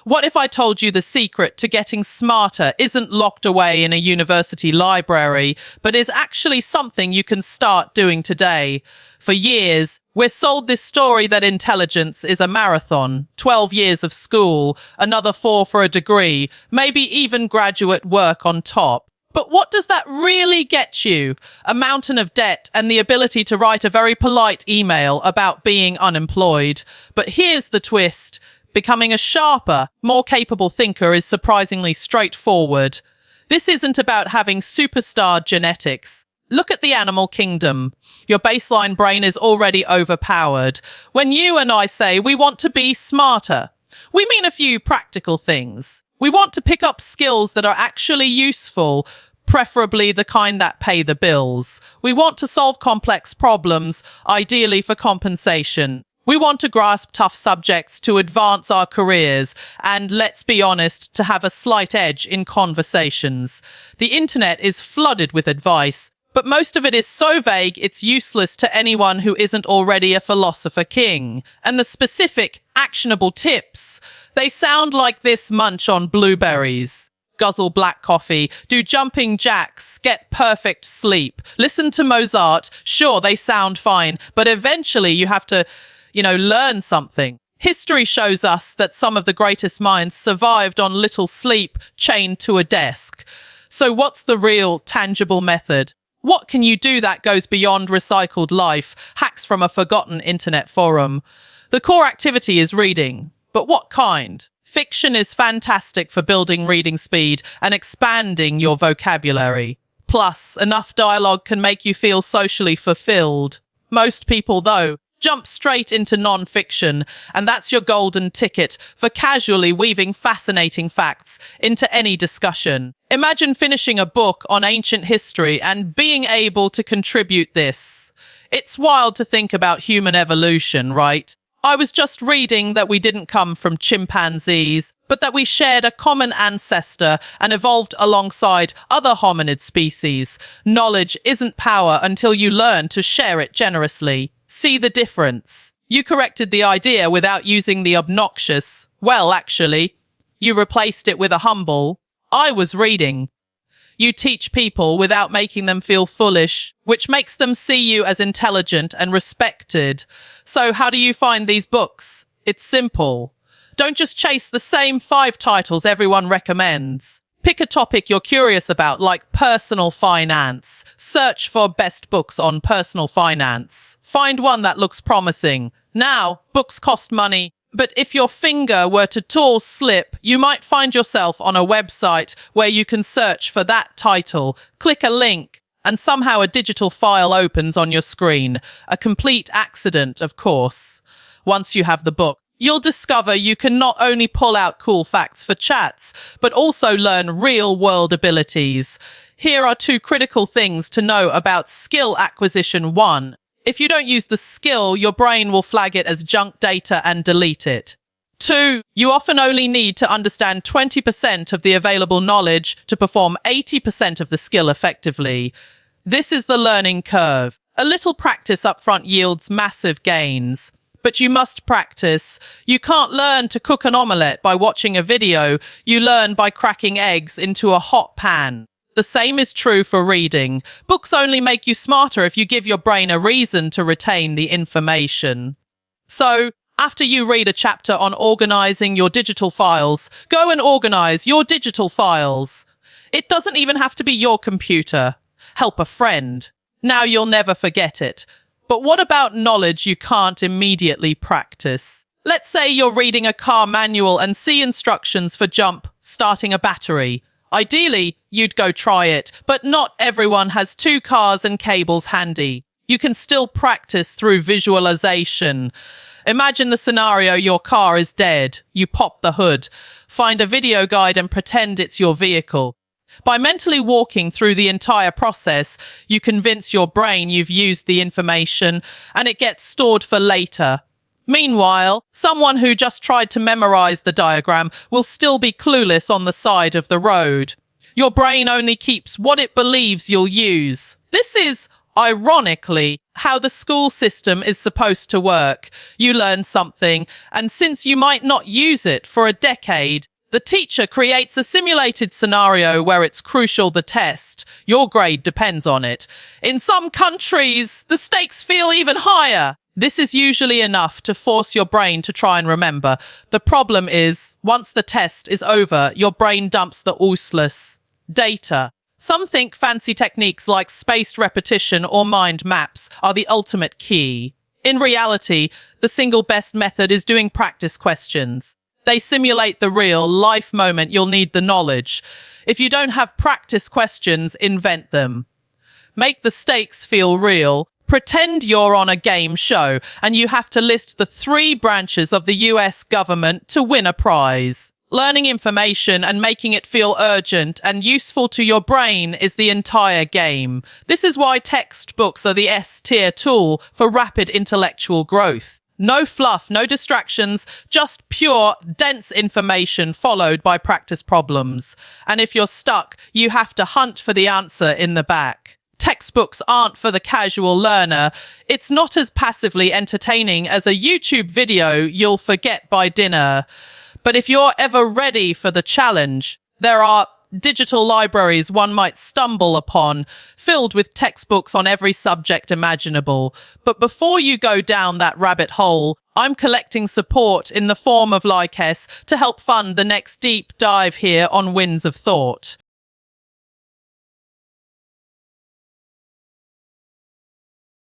What if I told you the secret to getting smarter isn't locked away in a university library, but is actually something you can start doing today? For years, we're sold this story that intelligence is a marathon, 12 years of school, another 4 for a degree, maybe even graduate work on top. But what does that really get you? A mountain of debt and the ability to write a very polite email about being unemployed. But here's the twist. Becoming a sharper, more capable thinker is surprisingly straightforward. This isn't about having superstar genetics. Look at the animal kingdom. Your baseline brain is already overpowered. When you and I say we want to be smarter, we mean a few practical things. We want to pick up skills that are actually useful, preferably the kind that pay the bills. We want to solve complex problems, ideally for compensation. We want to grasp tough subjects to advance our careers and, let's be honest, to have a slight edge in conversations. The internet is flooded with advice, but most of it is so vague it's useless to anyone who isn't already a philosopher king. And the specific, actionable tips, they sound like this: munch on blueberries, guzzle black coffee, do jumping jacks, get perfect sleep, listen to Mozart. Sure, they sound fine, but eventually you have to learn something. History shows us that some of the greatest minds survived on little sleep chained to a desk. So what's the real, tangible method? What can you do that goes beyond recycled life, hacks from a forgotten internet forum? The core activity is reading. But what kind? Fiction is fantastic for building reading speed and expanding your vocabulary. Plus, enough dialogue can make you feel socially fulfilled. Most people, though, jump straight into non-fiction, and that's your golden ticket for casually weaving fascinating facts into any discussion. Imagine finishing a book on ancient history and being able to contribute this. It's wild to think about human evolution, right? I was just reading that we didn't come from chimpanzees, but that we shared a common ancestor and evolved alongside other hominid species. Knowledge isn't power until you learn to share it generously. See the difference? You corrected the idea without using the obnoxious. Well, actually, you replaced it with a humble, I was reading. You teach people without making them feel foolish, which makes them see you as intelligent and respected. So how do you find these books? It's simple. Don't just chase the same 5 titles everyone recommends. Pick a topic you're curious about, like personal finance. Search for best books on personal finance. Find one that looks promising. Now, books cost money, but if your finger were to tall slip, you might find yourself on a website where you can search for that title, click a link, and somehow a digital file opens on your screen. A complete accident, of course. Once you have the book, you'll discover you can not only pull out cool facts for chats, but also learn real-world abilities. Here are 2 critical things to know about skill acquisition. 1. If you don't use the skill, your brain will flag it as junk data and delete it. 2. You often only need to understand 20% of the available knowledge to perform 80% of the skill effectively. This is the learning curve. A little practice up front yields massive gains. But you must practice. You can't learn to cook an omelette by watching a video. You learn by cracking eggs into a hot pan. The same is true for reading. Books only make you smarter if you give your brain a reason to retain the information. So, after you read a chapter on organizing your digital files, go and organize your digital files. It doesn't even have to be your computer. Help a friend. Now you'll never forget it. But what about knowledge you can't immediately practice? Let's say you're reading a car manual and see instructions for starting a battery. Ideally, you'd go try it, but not everyone has 2 cars and cables handy. You can still practice through visualization. Imagine the scenario: your car is dead. You pop the hood, find a video guide and pretend it's your vehicle. By mentally walking through the entire process, you convince your brain you've used the information and it gets stored for later. Meanwhile, someone who just tried to memorize the diagram will still be clueless on the side of the road. Your brain only keeps what it believes you'll use. This is ironically, how the school system is supposed to work. You learn something, and since you might not use it for a decade, the teacher creates a simulated scenario where it's crucial the test. Your grade depends on it. In some countries, the stakes feel even higher. This is usually enough to force your brain to try and remember. The problem is, once the test is over, your brain dumps the useless data. Some think fancy techniques like spaced repetition or mind maps are the ultimate key. In reality, the single best method is doing practice questions. They simulate the real life moment you'll need the knowledge. If you don't have practice questions, invent them. Make the stakes feel real. Pretend you're on a game show and you have to list the 3 branches of the US government to win a prize. Learning information and making it feel urgent and useful to your brain is the entire game. This is why textbooks are the S-tier tool for rapid intellectual growth. No fluff, no distractions, just pure, dense information followed by practice problems. And if you're stuck, you have to hunt for the answer in the back. Textbooks aren't for the casual learner. It's not as passively entertaining as a YouTube video you'll forget by dinner. But if you're ever ready for the challenge, there are digital libraries one might stumble upon, filled with textbooks on every subject imaginable. But before you go down that rabbit hole, I'm collecting support in the form of likes to help fund the next deep dive here on Winds of Thought.